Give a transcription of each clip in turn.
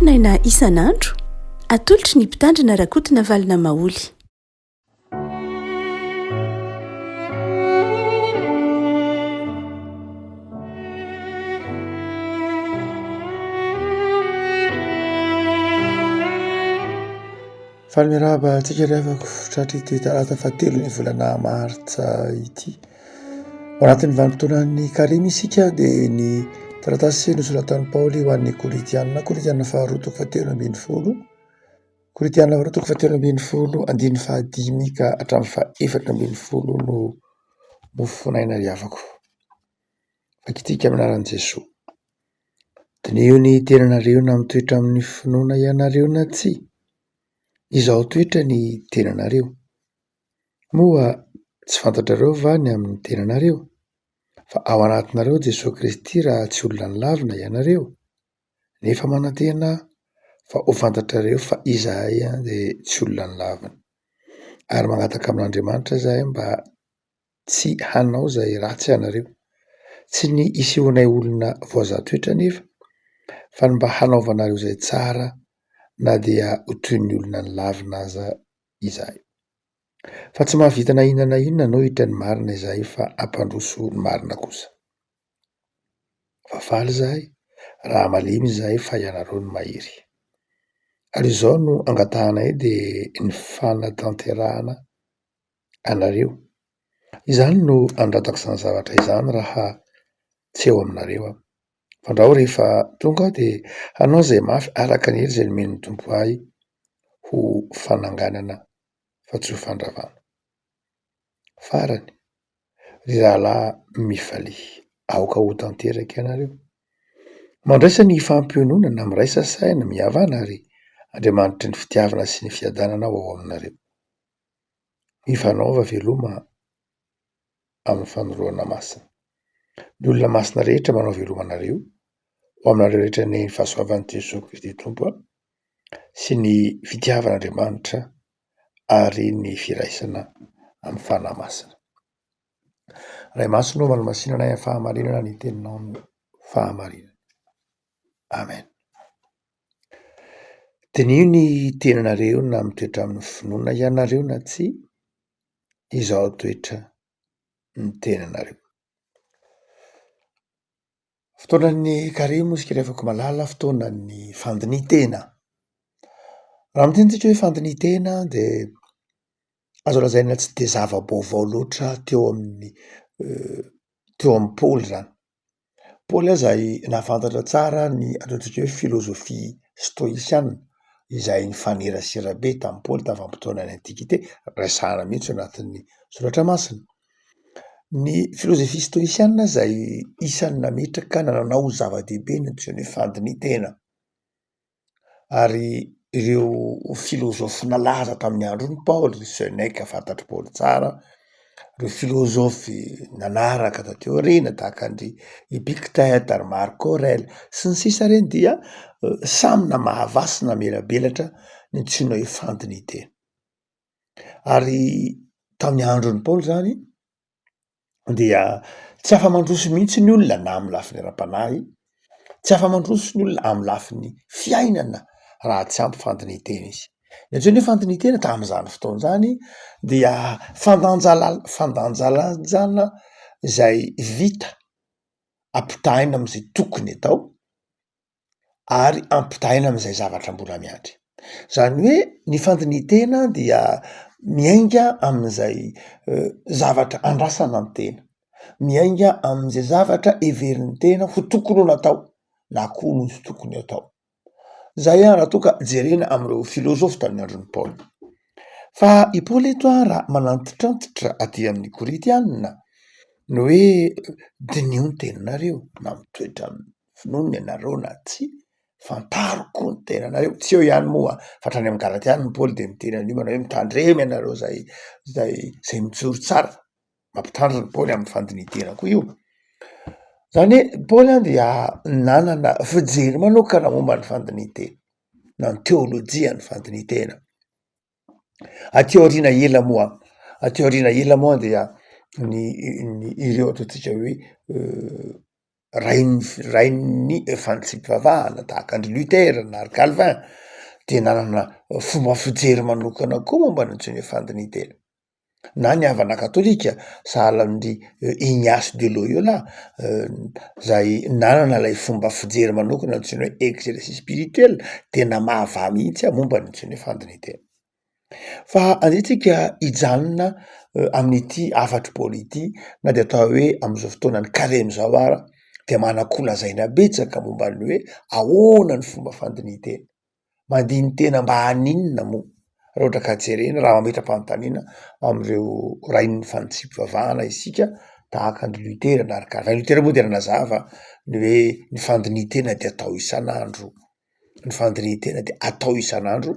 Fanaina isan'andro atolotry ny mpitandrina rakotina valina maoly. Faly-miarahaba antsika rehafako tratry ity talata fahatelo ny volana martsa ity. Ao anatin'ny vanim-potoanan'ny karimy isika dia ny taratasy nosoratan'i Paoly ho an'ny Koritianina faharoa toko fahatelo ambin'ny folo, Koritianina faharoa toko fahatelo ambin'ny folo, andiny fahadimy ka hatramin'ny fahaefatra ambin'ny folo no mofonaina riavako. Fakitika aminaran'i Jesoa. Dinio ny tenanareo na mitoetra amin'ny finoana ianareo na tsy. Izao toetra ny tenanareo. Moa tsy fantatrareo va ny amin'ny tenanareo? Fa ao anatinareo Jesosy Kristy raha tsy olona nilavina ianareo. Nefa manantena fa ho fantatrareo fa izahay dia tsy olona nilavina. Ary magnataka amin'Andriamanitra izahay mba tsy hanao izay ratsy ianareo. Tsy ny hisehonay olona voazatoetra nefa, fa mba hanaovanareo izay tsara na dia ho toy ny olona nilavina aza izahay. Fa tsy mahavita na inona na inona anao hitra ny marina izahay fa hampandroso ny marina kosa. Fa faly izahay raha malemy izahay fa ianareo ny mahery. Ary izao no angatahanay dia ny fanatanterahana anareo. Izany no andratako izany zavatra izany raha tsy eo aminareo aho. Fandrao rehefa tonga aho dia hanao izay mafy araka ny hery izay nomen'ny Tompo ahy ho fananganana fa tsy ho fandravana. Farany, ry rahalahy mifalia, aoka ho tanteraka ianareo. Mandraisa ny fampiononana, miraisa saina, mihavana ary Andriamanitra ny fitiavana sy ny fiadanana ao aminareo. Mifanaova veloma amin'ny fanoroana masina. Ny olona masina rehetra manao veloma anareo, ao aminareo rehetra ny fahasoavan'i Jesosy Kristy Tompo sy ny fitiavan'Andriamanitra ary ny firaisana amin'ny fanahy masina. Ray masina no manomasinana ny fahamarinana ny teninao amin'ny fahamarinana. Amen. Dinio ny tenanareo na mitoetra amin'ny finoana ianareo na tsy. Izao toetra ny tenanareo. Fotoanan'ny karimy isika rehafako malala, fotoanan'ny fandinitena. Raha miteny hoe fandinitena dia azo lazaina tsy dia zava-baovao loatra teo amin'ny Paoly zany. Paoly izay nahafantatra tsara ny ataontsika hoe filôzofia stoisiana izay nifanerasera be tamin'ny Paoly tamin'ny vanim-potoanan'ny antikite, resahana mihitsy anatin'ny soratra masina. Ny filôzofia stoisiana izay isan'ny nametraka nanao zava-dehibe ny antsoina hoe fandinitena. Ary ireo filôzofy nalaza tamin'ny andron'ny Paoly, ry Sénèque fantatry Paoly tsara, ireo filôzofy nanaraka tateo aoriana tahaka andry Epictète ary Marc Aurèle sy ny sisa reny dia samy namahavasy namelabelatra ny antsoina hoe fandinitena. Ary tamin'ny andron'ny Paoly zany dia tsy afa-mandroso mihitsy ny olona na amin'ny lafiny ara-panahy, tsy afa-mandroso ny olona amin'ny lafiny fiainana raha tsy ampy fandinitena izy. Ny antsoina hoe fandinitena tamin'izany fotoana izany dia fandanjalanja izay vita ampitahina amin'izay tokony atao ary ampitahina amin'izay zavatra mbola miandry. Zany hoe ny fandinitena dia miainga amin'izay zavatra andrasana ny tena, miainga amin'izay zavatra heverin'ny tena ho tokony ho natao na koa no tsy tokony atao. Zay raha toa ka jerena amin'ireo filôzofy tamin'ny andron'ny Paoly. Fa i Paoly eto raha manantitrantitra aty amin'ny Koritianina no hoe dinio ny tenanareo na mitoetra amin'ny finoana ianareo na tsy, fantariko ny tenanareo. Tsy eo ihany moa fa hatrany amin'ny Galatiana ny Paoly dia miteny an'io manao hoe mitandremo ianareo zay mijoro tsara. Mampitandrina ny Paoly amin'ny fandinitena koa io. Zany hoe Paoly dia nanana fijery manokana momba ny fandinitena na ny teolojia ny fandinitena. Aty aoriana ela moa dia ny ireo ataontsika hoe rainy fantsipivavahana tahaka andry Lutera na ry Calvin de nanana fomba fijery manokana koa momba ny antsoina hoe fandinitena. Na ny havana katolika sahala amindry Ignace de Loyola zay nanana lay fomba fijery manokana antsoina hoe exercice spirituel tena mahavà mihitsy momba ny antsoina hoe fandinitena. Fa andetsika hijanona amin'ity afatry pôly ity na de atao hoe am'izao fotoana ny carême zao ara de manakolazaina betsaka momba ny hoe ahoana ny fomba fandinitena, mandiny tena mba haninona moa raha ohatra ka jerena raha mametra-panontaniana am'ireo rain'ny fantsipivavahana isika tahaka andry Lutera na ry Calvin. Lutera moa de nanazava ny hoe ny fandinitena de atao isan'andro, ny fandinitena de atao isan'andro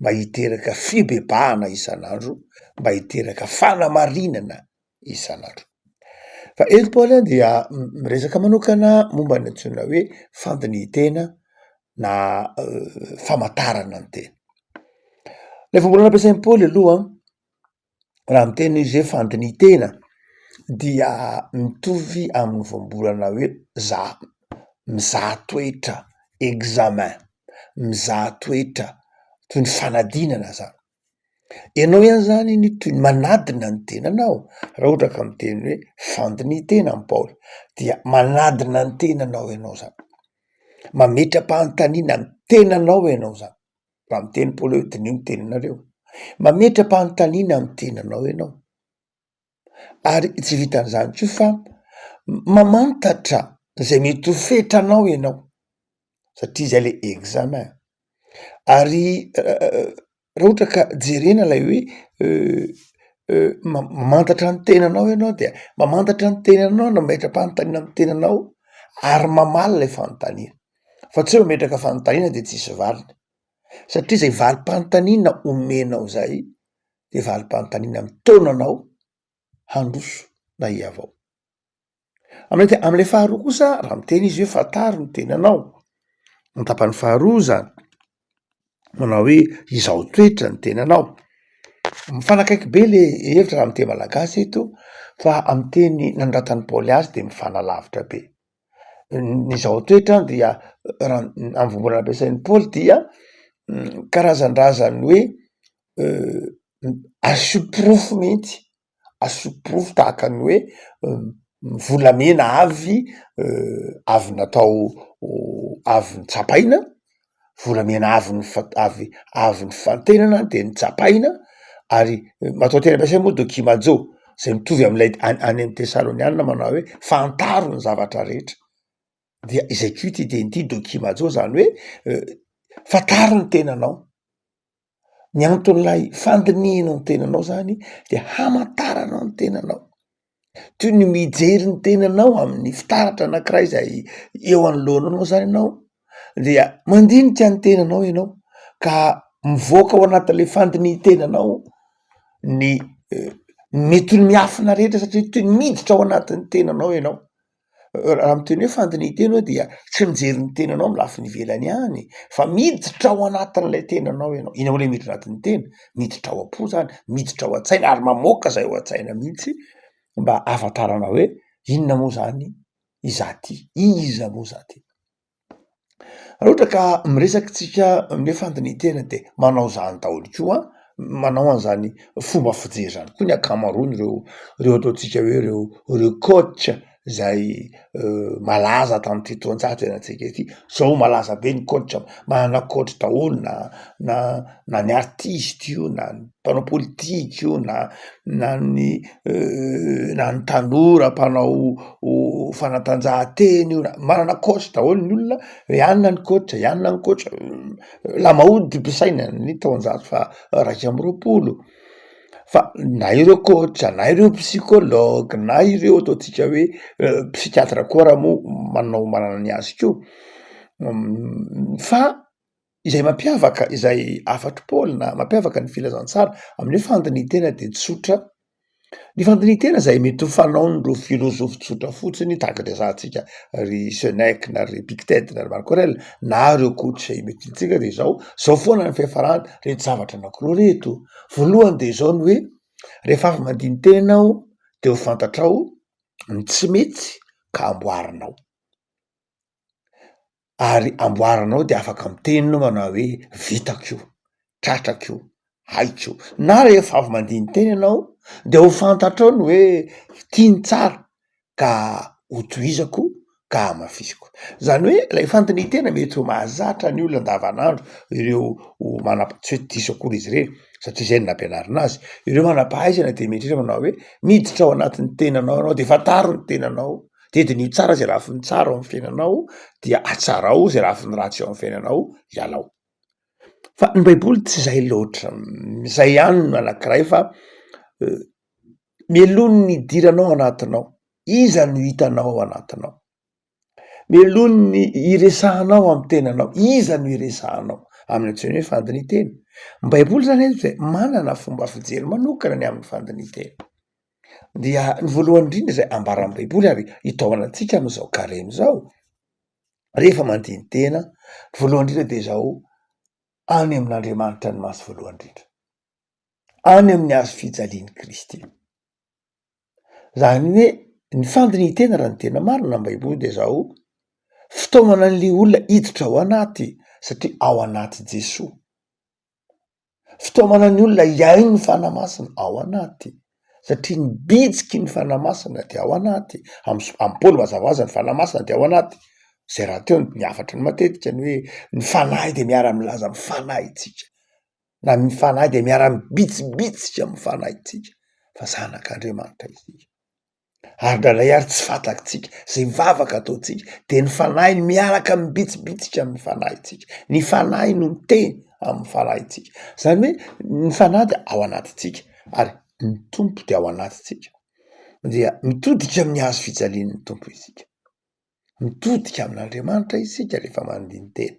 mba hiteraka fibebahana isan'andro, mba hiteraka fanamarinana isan'andro. Fa eto Paoly dia miresaka manokana momba ny antsoina hoe fandinitena na famantarana ny tena. Lay voambolana ampiasain'ny Paoly aloha raha miteny izy hoe fandinitena dia mitovy amin'ny voambolana hoe mizaha toetra, examen, mizaha toetra toy ny fanadinana zany. Ianao ihany zany ny toy ny manadina ny tenanao raha ohatra ka miteny hoe fandinitena amin'ny Paoly dia manadina ny tenanao ianao zany, mametra-panontaniana ny tenanao ianao zany. Raha miteny Paoly hoe dinio ny teninareo, mametra-panontaniana ny tenanao ianao. Ary tsy vitan'izany ko fa mamantatra zay mety ho fetranao ianao satria zay le examen. Ary raha ohatra ka jerena lay hoe mamantatra ny tenanao ianao dia mamantatra ny tenanao na mametra-panontaniana amin'ny tenanao ary mamaly lay fanontaniana. Fa tsy hoe mametraka fanontaniana de tsisy valiny, satria zay valim-panontaniana omenao zay de valim-panontaniana mitaonanao handroso na ia avao. Am'lay faharoa kosa raha miteny izy hoe fantaro ny tenanao, ny tapany faharoa zany manao hoe izao toetra ny tenanao. Mifanakaiky be le hevitra raha miteny malagasy eto fa amin'ny teny nanoratan'ny Paoly azy de mifanalavitra be. Ny zao toetra dia raha amin'ny voambolana ampiasain'ny Paoly dia karazan-drazany hoe asopirofo mihitsy, asopirofo tahaka ny hoe volamena avy natao avy nitsapaina, volamena avy ny fantenana de nitsapaina. Ary matao tena ampiasay moa dokimajo zay mitovy am'lay any amin'ny Tesalonianina manao hoe fantaro ny zavatra rehetra. Dia izay ko ty teny ty dokimajo zany hoe fantaro ny tenanao. Ny anton'lay fandinihanao ny tenanao zany de hamantaranao ny tenanao, toy ny mijery ny tenanao amin'ny fitaratra anankiray zay eo anoloananao zany ianao dia mandinika ny tenanao ianao ka mivoaka ao anatin'le fandinitenanao ny mety ny miafina rehetra satria toy ny miditra ao anatin'ny tenanao ianao. Raha miteny hoe fandinitena dia tsy mijery ny tenanao amin'ny lafiny ivelany any fa miditra ao anatin'lay tenanao ianao. Ina moa le miditra anatin'ny tena? Miditra ao am-po zany, miditra ao an-tsaina ary mamoaka zay ao an-tsaina mihitsy mba ahafantarana hoe inona moa zany izaty, iza moa zaty. Raha ohatra ka miresaky tsika amin'ny fandinitena de manao zany daholo koa, manao an'izany fomba fijery zany koa ny akamaroany reo ataotsika hoe reo coach zay malaza tamin'ity taonjato ianaretsika ity. Zao malaza be ny coach, manana coach daholo na ny artiste io na ny mpanao politika io na ny tanora mpanao fanatanjahantena io, manana coach daholo ny olona. Ianona ny coach, ianona ny coach, Lamaody Dibosaina ny taonjato fa raiky amby roapolo. Fa na ireo coach, na ireo psychologue, na ireo ataotsika hoe psychiatre koa raha moa manana ny azy ko. Fa izay mampiavaka izay afatry Paoly na mampiavaka ny filazantsara amin'ny fandinitena de tsotra. Ny fandinitena zay mety ho fanaon'ireo filôzofy tsotra fotsiny tahaka resahantsika ry Sénèque na ry Epictète na ry Marc Aurèle na reo coach imetintsika de zao foana ny fiafarany reto zavatra anankiroa reto. Voalohany de zao ny hoe rehefa avy mandiny tena ianao de ho fantatrao ny tsy mety ka amboarinao. ary amboaranao de afaka miteninao manao hoe vitak'io, tratrak'io, haik'io. Na rehefa avy mandiny teny ianao de ho fantatrao ny hoe tiany tsara ka ho tohizako ka amafisiko. Zany hoe lay fandinitena mety ho mahazatra ny olona andavanandro, ireo ho tsy hoe diso akory izy reny satria zay no nampianarina azy. Ireo manam-pahaizana de mietritra manao hoe miditra ao anatin'ny tenanao ianao de fantaro ny tenanao, dedin'io tsara zay lafiny tsara ao amin'ny fiainanao dia atsarao zay lafiny ratsy ao amin'ny fiainanao ialao. Fa ny baiboly tsy zay loatra, zay ihany no anankiray fa mielony ny idiranao anatinao, iza no hitanao ao anatinao. Mielony ny iresahanao amin'ny tenanao, iza no iresahanao amin'ny antsoina hoe fandinitena. Ny baiboly zany zay manana fomba fijery manokana ny amin'ny fandinitena. Dia ny voalohany indrindra zay ambaran'ny baiboly ary hitaovanantsika am'izao karemy zao rehefa mandiny tena, ny voalohany indrindra de zao: any amin'Andriamanitra ny maso voalohany indrindra, any amin'ny hazo fijaliany Kristy. Zany hoe ny fandinitena raha ny tena marina ny baiboly de zao: fitaomana an'le olona hiditra ao anaty satria ao anaty Jesoa. Fitaomana ny olona hiaino ny fanamasina ao anaty satria ny bitsiky ny fanamasina de ao anaty. Am' Paoly mazava hoazy ny fanamasina de ao anaty. Zay raha teo ny afatra ny matetika ny hoe ny fanahy de miara-milaza amin'ny fanahy tsika, na ny fanahy de miara-mibitsibitsika amin'ny fanahy tsika fa zanak'Andriamanitra isika. Ary ndraindray ary tsy fantatsika zay mivavaka ataotsika de ny fanahy miaraka mibitsibitsika amin'ny fanahitsika, ny fanahy no miteny amin'ny fanahitsika. Zany hoe ny fanahy de ao anatitsika ary ny tompo de ao anatitsika. Dia mitodika amin'ny hazo fijalian'ny tompo isika, mitodika amin'Andriamanitra isika rehefa mandiny tena.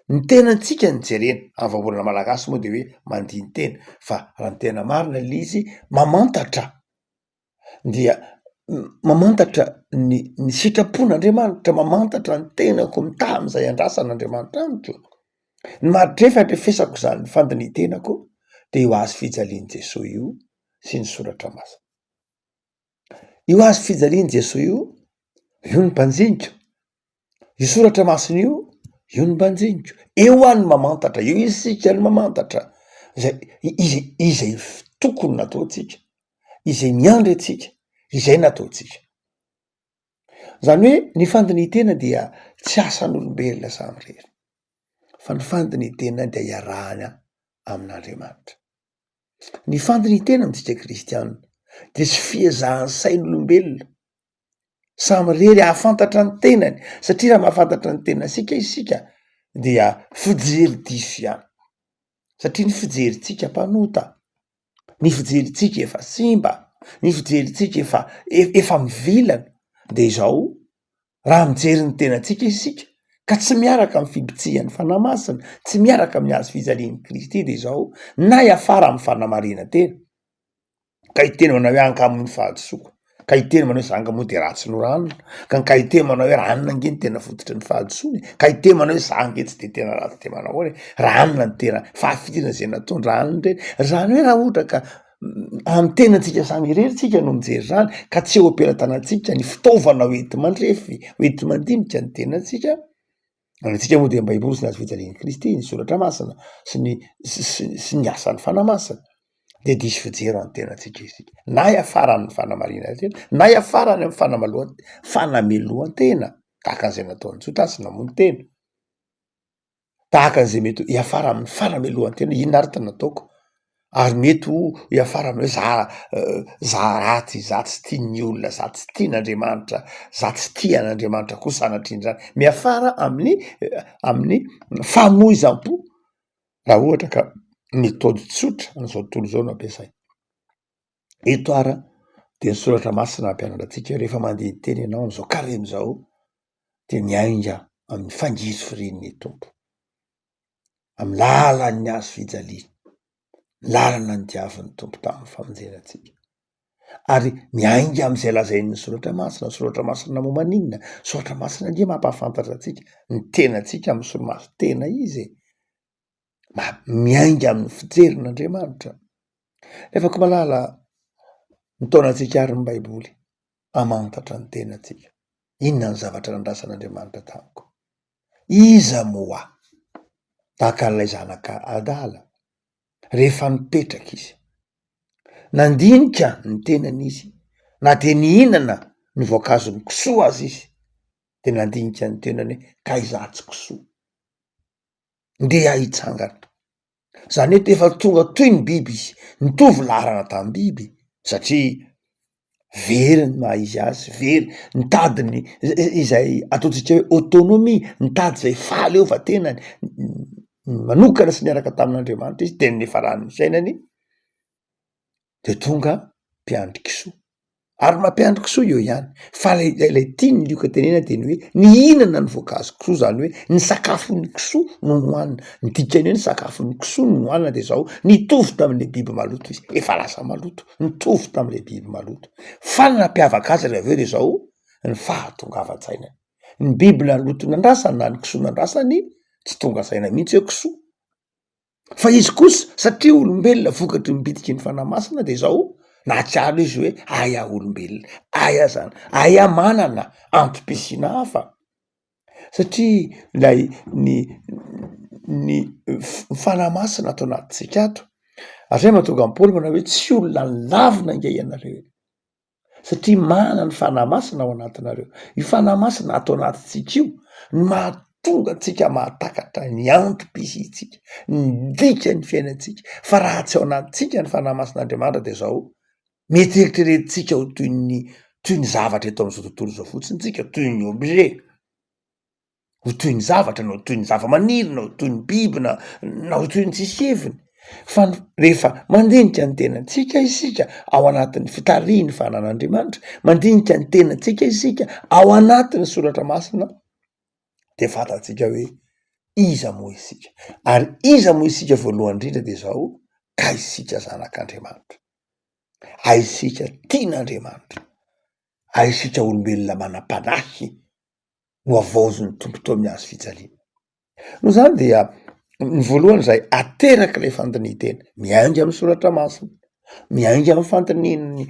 Ny tenantsika ny jerena. Amin'ny vahaolana malagasy moa de hoe mandiny tena, fa raha ny tena marina le izy mamantatra, dia mamantatra ny sitrapon'Andriamanitra, mamantatra ny tenako mitaha am'izay andrasan'Andriamanitra amiko. Ny madrefa atrefesako zany fandinitenako de io hazo fijaliany Jesoa io sy ny soratra masina. Io hazo fijaliany Jesoa io ny mpanjiniko. Io soratra masina io ny mpanjiniko. Eo any mamantatra, io isika ny mamantatra izay tokony nataotsika, izay miandry atsika, izay nataotsika. Zany hoe ny fandinitena dia tsy asan'olombelona samy rery, fa ny fandinitena dia iarahana amin'Andriamanitra. Ny fandinitena amintsika kristianina de tsy fiezahan'ny sain'olombelona samy rery ahafantatra ny tenany, satria raha mahafantatra ny tenasika isika dia fijery diso ihany. Satria ny fijeritsika mpanota, ny fijeritsika efa simba, ny fijeritsika efa mivilana. De zao raha mijery ny tenatsika isika ka tsy miaraka amin'ny fibitsihan'ny fanamasina, tsy miaraka amin'ny hazo fijalian'ny Kristy de zao na iafara amin'ny fanamarena tena ka hiteny manao hoe ankamo'ny fahadisoako, ka hiteny manao hoe zanga moa de ratsy noranona, ka hiteny manao hoe ranona ange ny tena fototry ny fahadisoany, ka hiteny manao hoe za ange tsy de tena ratsy de manao ahoana, ranona ny tena fahafirana zay nataony ranony reny. Zany hoe raha ohatra ka amin'ny tenantsika samy irery tsika no mijery zany ka tsy eo am-pelatanantsika ny fitaovana hoenti mandrefy, hoenti mandinika ny tenantsika. Antsika moa de baiboly sy ny hazo fijalian'ny Kristy, ny soratra masina sy ny asan'ny fanamasina de diso fijery amin'ny tenantsika isika. Na iafara amin'ny fanamarena tena, na iafara any amin'ny fanameloan-tena tahaka an'izay nataon'ny Jotasy namono tena, tahaka an'izay mety iafara amin'ny fanameloan-tena. Inona ary tany nataoko? Ary mety ho iafara amin'ny hoe za raty, za tsy tian'ny olona, za tsy tian'Andriamanitra, za tsy tian'Andriamanitra koa sanatrian'izany. Miafara amin'ny famoizam-po raha ohatra ka metody tsotra an'izao tontolo zao no ampiasaina. Eto ara de ny soratra masina ampianatra antsika rehefa mandiny teny ianao am'izao karemy zao de miainga amin'ny fangizo firin'ny tompo, amin'ny lalan'ny hazo fijaliana, lalana ny diavin'ny tompo tamin'ny famonjenantsika, ary miainga am'izay lazain'ny soratra masina momba an'inona? Soratra masina nge mampahafantatra atsika ny tenantsika amin'ny solomaso tena izy, miainga amin'ny fijerin'Andriamanitra. Efako malala ny taonantsika ary ny baiboly amantatra ny tenantsika. Inona ny zavatra nandrasan'Andriamanitra tamiko? iza moa tahaka n'ilay zanaka adala rehefa nipetraka izy nandinika ny tenany izy na de nihinana ny voankazo ny kisoa azy izy de nandinika ny tenany hoe kaiza tsy kisoa ndeha hitsangana zany hoe efa tonga toy ny biby izy nitovy larana tamin'ny biby satria very ny maha izy azy very nitady ny izay ataotsika hoe autonomie nitady zay fahaleovantenany manokana sy niaraka tamin'Andriamanitra izy de nefa rano ny sainany de tonga mpiandry kisoa ary mampiandry kisoa eo ihany fa lay tiany lioka tenena de ny hoe nihinana ny voankazo kisoa zany hoe ny sakafon'ny kisoa no nohanina ny dikany hoe ny sakafon'ny kisoa no nohanina de zao nitovy tamin'le biby maloto izy efa lasa maloto nitovy tamin'le biby maloto fa ny nampiavaka azy rehefa aveo de zao ny fahatongavan-tsainany ny biby naloto nandrasany na ny kisoa nandrasany tsy tonga saina mihitsy hoe kisoa fa izy kosa satria olombelona vokatry mibitiky ny fanamasina de zao nahatsiaro izy hoe aia olombelona aia zany aia manana ampim-pisiana hafa satria lay ny fanamasina atao anatintsika ato azay mahatonga ny Paoly manao hoe tsy olona ny lavina inge ianareo satria mana ny fanamasina ao anatinareo io fanamasina atao anatintsika io ny mahatonga antsika mahatakatra ny ampim-pisitsika ny dika ny fiainantsika fa raha tsy ao anatintsika ny fanamasin'Andriamanitra de zao mety eritreretintsika ho toy ny zavatra eto am'izao tontolo zao fotsiny tsika toy ny objet ho toy ny zavatra na ho toy ny zava-maniry na ho toy ny biby na ho toy ny tsisy heviny fa rehefa mandinika ny tenantsika isika ao anatin'ny fitariany fanan'Andriamanitra mandinika ny tenantsika isika ao anatin'ny soratra masina de fantatsika hoe iza moa isika ary iza moa isika voalohany indrindra de zao ka isika zanak'Andriamanitra aisika tian'Andriamanitra aisika olombelona manam-panahy no avozy ny tombontao amin'ny azo fijaliana no zany dia ny voalohany zay ateraky ilay fandinitena miainga amin'ny soratra masina miainga amin'ny fandininy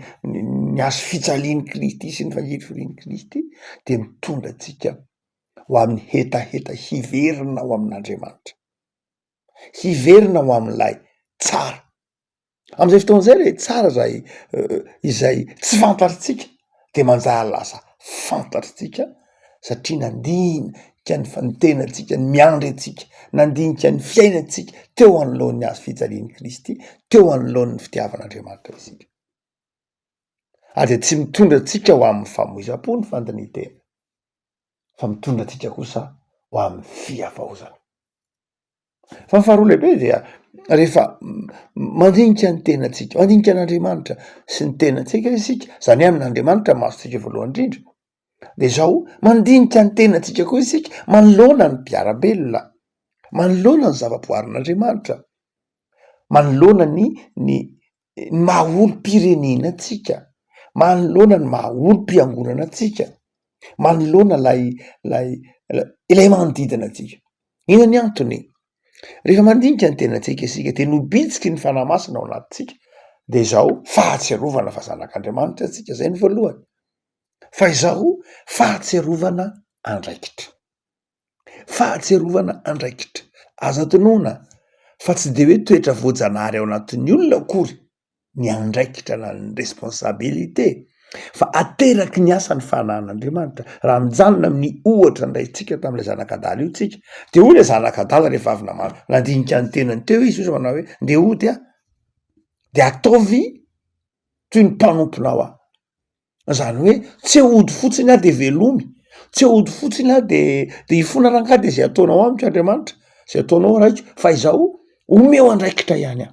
ny azo fijaliany Kristy sy ny fangilofiliany Kristy de mitondra atsika ho amin'ny hetaheta hiverina ao amin'Andriamanitra hiverina ho amin'ilay tsara am'izay fotoan'izay le tsara zay izay tsy fantatritsika de manjary lasa fantatritsika satria nandinika ny tenantsika ny miandry atsika nandinika ny fiainantsika teo anoloan'ny azo fijaliany Kristy teo anoloan'ny fitiavan'Andriamanitra isika ary de tsy mitondra atsika ho amin'ny famoiza-po ny fandinitena fa mitondra atsika kosa ho amin'ny fiavaozana fa ny faharoa lehibe dia rehefa mandinika ny tenantsika mandinika an'Andriamanitra sy ny tenantsika isika zany hoe amin'Andriamanitra mahazotsika voalohany indrindra de zao mandinika ny tenantsika koa isika manoloana ny mpiarabelona manoloana ny zava-boarin'Andriamanitra manoloana ny maha-olom-pirenena atsika manoloana ny maha-olom-piangonana atsika manoloana ilay manodidina atsika ina ny antony rehefa mandinika ny tenantsika isika de nobitsiky ny fanamasina ao anatintsika de zao fahatserovana fa zanak'Andriamanitra atsika zay ny voalohany fa izao fahatserovana andraikitra aza tonoana fa tsy de hoe toetra voajanahary ao anatin'ny olona akory ny andraikitra na ny responsabilité fa ateraky ny asan'ny fanan'Andriamanitra raha mijanona amin'ny ohatra ndraytsika tam'ilay zanak'adala io tsika de hoy le zanak'adala rehefa avy nandinika ny tenany teo izy ozy manao hoe nde ody a de ataovy toy ny mpanomponao zany hoe tsy ody fotsiny a de velomy tsy ody fotsiny a de hifona rankady zay ataonao amiko Andriamanitra zay ataonao raiko fa izao omeo andraikitra ihany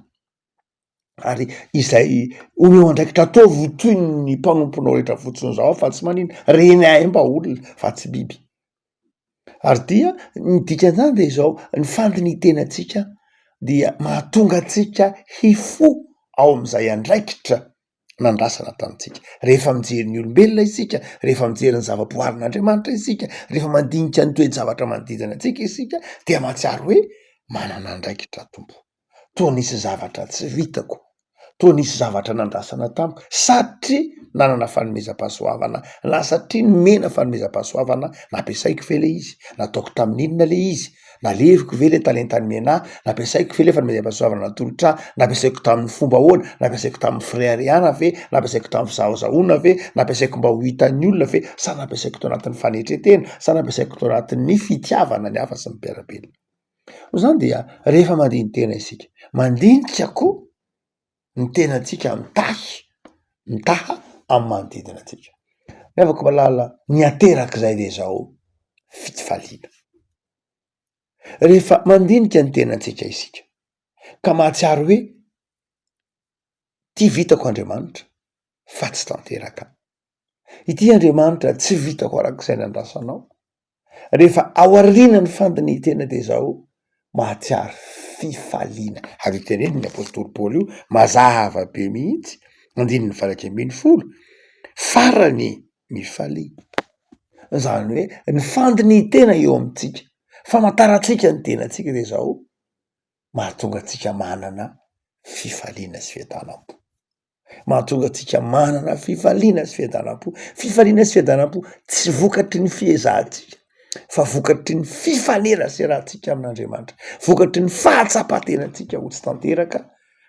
ary izay omeo andraikitra ataovy toy ny mpanomponao rehetra fotsiny zao fa tsy manina reny aimba olona fa tsy biby ary dia ny dikan'izany de izao ny fandinitenantsika dia mahatonga atsika hifo ao amin'izay andraikitra nandrasana tamintsika rehefa mijery ny olombelona isika rehefa mijery ny zava-boarin'Andriamanitra isika rehefa mandinika ny toe-javatra manodidina atsika isika dia mahatsiaro hoe manana andraikitra tompo toa nisy zavatra tsy vitako toa nisy zavatra nandrasana tamiko satria nanana fanomezam-pahasoavana na satria nomena fanomezam-pahasoavana nampiasaiko ve le izy, nataoko tamin'inona le izy, naleviko ve le talentany mena, nampiasaiko ve le fanomezam-pahasoavana natolotra, nampiasaiko tamin'ny fomba ahoana, nampiasaiko tamin'ny firiariana ve, nampiasaiko tamin'ny fizahazahoana ve, nampiasaiko mba ho hitan'ny olona ve, sa nampiasaiko tao anatin'ny fanetretena, sa nampiasaiko tao anatin'ny fitiavana ny hafa sy ny mpiarabelona. Ho zany dia rehefa mandiny tena isika, mandinika koa ny tenantsika mitaha amin'ny manodidina antsika. Miavaka malala ny aterak'izay de zao fifaliana. Rehefa mandinika ny tenantsika isika ka mahatsiaro hoe ty vitako Andriamanitra fa tsy tanteraka. Ity Andriamanitra tsy vitako arak'izay nandrasanao. Rehefa ao aoriana ny fandinitena de zao mahatsiaro fifaliana. Avy teneniny ny apôstôly Paoly io mazava be mihitsy, 1:20 farany mifalia. Zany hoe ny fandinitena eo amintsika, famantaratsika ny tenantsika de zao mahatonga atsika manana fifaliana sy fiadanam-po. Mahatonga atsika manana fifaliana sy fiadanam-po. Fifaliana sy fiadanam-po tsy vokatry ny fiezahantsika, fa vokatry ny fifanera sy rahantsika amin'Andriamanitra, vokatry ny fahatsapatenantsika ho tsy tanteraka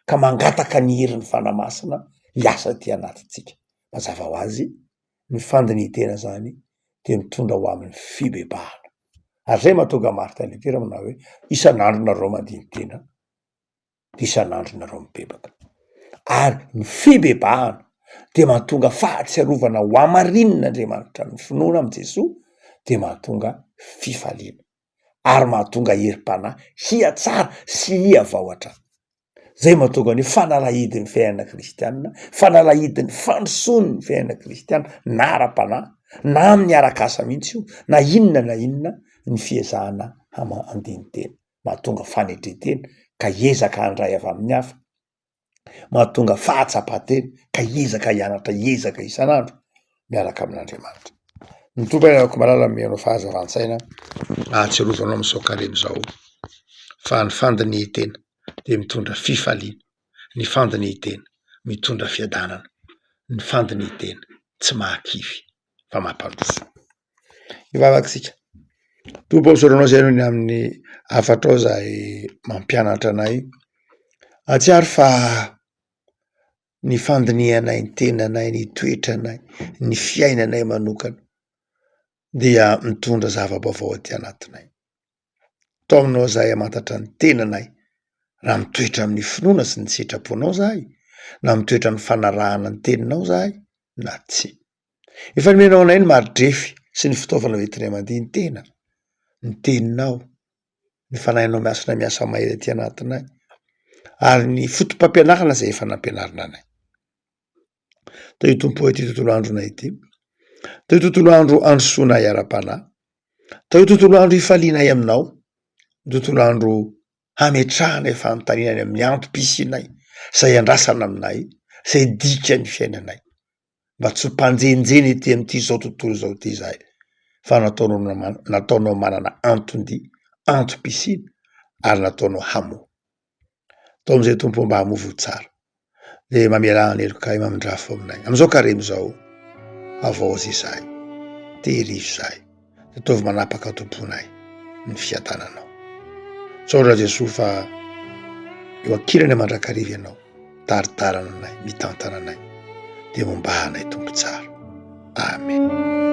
ka mangataka ny herin'ny fanamasina hiasa ty anatintsika. Mazava ho azy ny fandinitena zany de mitondra ho amin'ny fibebahana. Ary zay mahatonga Marta litera manao hoe isan'andro nareo mandiny tena, de isan'andro nareo mibebaka. Ary ny fibebahana de mahatonga fahatsiarovana ho amarin'Andriamanitra ny finoana am' Jesosy, de mahatonga fifaliana ary mahatonga herim-panahy hiatsara sy hiavaoatra. Zay mahatonga ny fanalahidin'ny fiainana kristianina, fanalahidin'ny fandrosoan'ny fiainana kristianina na ara-panahy na amin'ny arak'asa mihitsy io, na inona ny fiezahana andiny tena. Mahatonga fanetretena ka hiezaka handray avy amin'ny hafa, mahatonga fahatsapatena ka hiezaka hianatra, hiezaka isan'andro miaraka amin'Andriamanitra. Ny tompo malala menao fahazavan-tsaina ahatsiarovanao amin'izao karemy zao fa ny fandinitena de mitondra fifaliana, ny fandinitena mitondra fiadanana, ny fandinitena tsy mahakify fa mampandroso. Ivavakitsika tompo aosaranao zay noho ny amin'ny afatra ao zahay mampianatra anay, atsiaro fa ny fandinianay, ny tenanay, ny toetranay, ny fiainanay manokana dia mitondra zava-baovao aty anatinay. Tao aminao zahay amantatra ny tenanay, raha mitoetra amin'ny finoana sy ny sitraponao zahay, na mitoetra amin'ny fanarahana ny teninao zahay, na tsy. Efa nomenao anay ny mari-drefy sy ny fitaovana hoentinay mandiny tena, ny teninao, ny fanahinao miasa mahery aty anatinay, ary ny fotom-pampianarana zay efa nampianarina anay. Tao io tompo ity tontolo andronay ity, tao io tontolo andro androsoanay ara-panahy, tao io tontolo andro hifalianay aminao, tontolo andro hametrahanay fanontanianay amin'ny antom-pisinay, zay andrasana aminay, zay dika ny fiainanay, mba tsy ho mpanjenjeny ety amin'ity zao tontolo zao ty zahay, fa nataonao manana anton-dy, antom-pisina, ary nataonao hamoa. Tao am'izay tompo mba hamovo tsara, de mamela aneloka mamindrafo aminay. Am'izao karemy zao, avaozy zahay, tehirizo zahay, de tovy manapaka tomponay ny fiadananao. Saotra Jesosy fa eo ankilany mandrakariva ianao, taritarana anay, mitantana anay, de mombahanay tompo tsara. Amen.